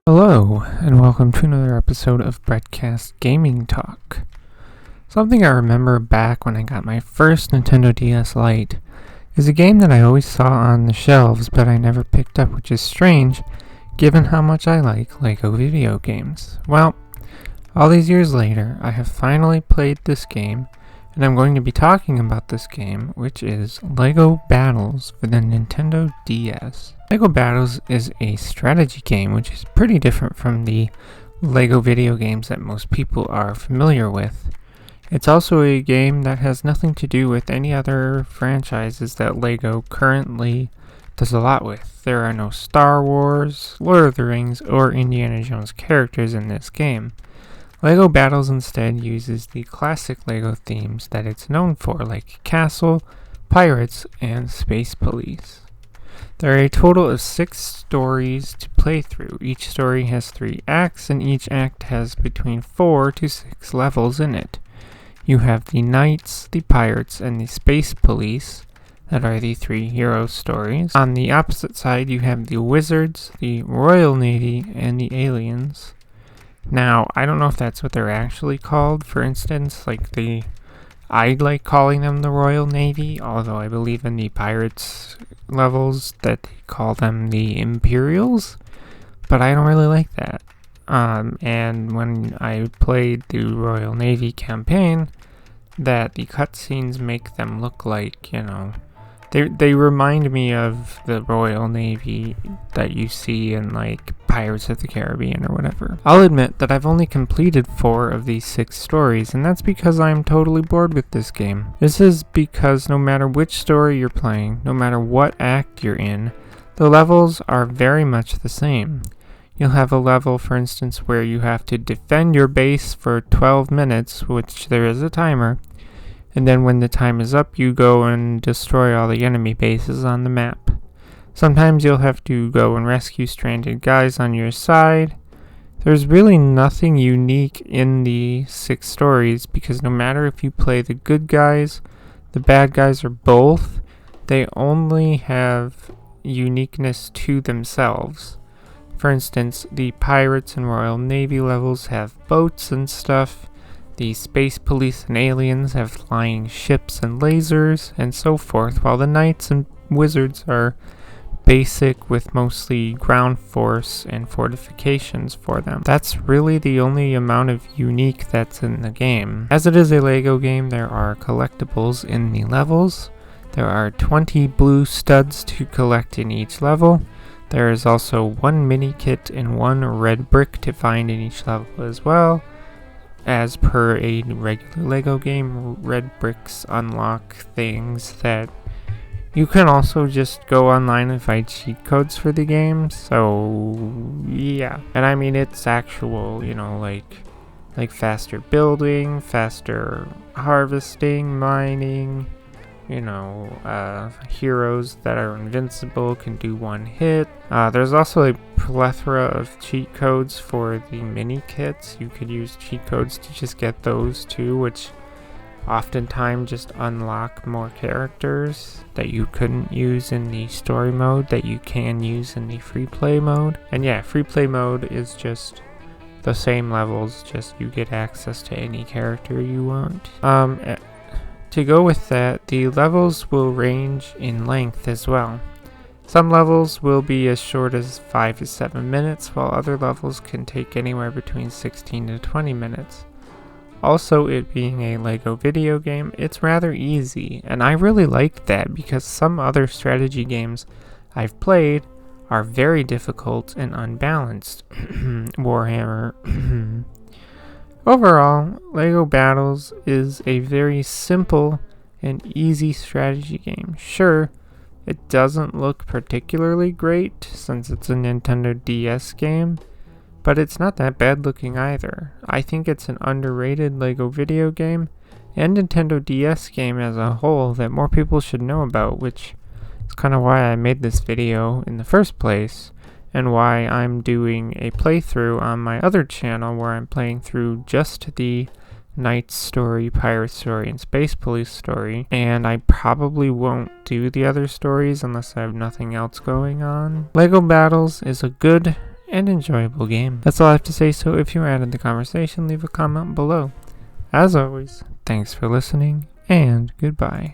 Hello, and welcome to another episode of Breadcast Gaming Talk. Something I remember back when I got my first Nintendo DS Lite is a game that I always saw on the shelves but I never picked up, which is strange given how much I like LEGO video games. Well, all these years later, I have finally played this game, and I'm going to be talking about this game, which is LEGO Battles for the Nintendo DS. LEGO Battles is a strategy game, which is pretty different from the LEGO video games that most people are familiar with. It's also a game that has nothing to do with any other franchises that LEGO currently does a lot with. There are no Star Wars, Lord of the Rings, or Indiana Jones characters in this game. LEGO Battles instead uses the classic LEGO themes that it's known for, like Castle, Pirates, and Space Police. There are a total of 6 stories to play through. Each story has 3 acts, and each act has between 4 to 6 levels in it. You have the Knights, the Pirates, and the Space Police that are the 3 hero stories. On the opposite side, you have the Wizards, the Royal Navy, and the Aliens. Now, I don't know if that's what they're actually called. For instance, I like calling them the Royal Navy, although I believe in the Pirates levels that they call them the Imperials, but I don't really like that. And when I played the Royal Navy campaign, that the cutscenes make them look like, they remind me of the Royal Navy that you see in Pirates of the Caribbean or whatever. I'll admit that I've only completed 4 of these 6 stories, and that's because I'm totally bored with this game. This is because no matter which story you're playing, no matter what act you're in, the levels are very much the same. You'll have a level, for instance, where you have to defend your base for 12 minutes, which there is a timer, and then when the time is up, you go and destroy all the enemy bases on the map. Sometimes you'll have to go and rescue stranded guys on your side. There's really nothing unique in the 6 stories, because no matter if you play the good guys, the bad guys, or both, they only have uniqueness to themselves. For instance, the Pirates and Royal Navy levels have boats and stuff. The Space Police and Aliens have flying ships and lasers, and so forth, while the Knights and Wizards are basic with mostly ground force and fortifications for them. That's really the only amount of unique that's in the game. As it is a LEGO game, there are collectibles in the levels. There are 20 blue studs to collect in each level. There is also 1 mini kit and 1 red brick to find in each level as well. As per a regular LEGO game, red bricks unlock things that you can also just go online and find cheat codes for the game, so yeah. And I mean, it's actual, like faster building, faster harvesting, mining, heroes that are invincible can do 1 hit. There's also a plethora of cheat codes for the mini kits. You could use cheat codes to just get those too, which oftentimes just unlock more characters that you couldn't use in the story mode that you can use in the free play mode. And yeah, free play mode is just the same levels, just you get access to any character you want. To go with that, the levels will range in length as well. Some levels will be as short as 5 to 7 minutes, while other levels can take anywhere between 16 to 20 minutes. Also, it being a LEGO video game, it's rather easy, and I really like that because some other strategy games I've played are very difficult and unbalanced. Warhammer. Overall, LEGO Battles is a very simple and easy strategy game. Sure, it doesn't look particularly great since it's a Nintendo DS game, but it's not that bad looking either. I think it's an underrated LEGO video game and Nintendo DS game as a whole that more people should know about, which is kind of why I made this video in the first place, and why I'm doing a playthrough on my other channel where I'm playing through just the Knight Story, Pirate Story, and Space Police Story, and I probably won't do the other stories unless I have nothing else going on. LEGO Battles is a good and enjoyable game. That's all I have to say, so if you're added the conversation, leave a comment below. As always, thanks for listening, and goodbye.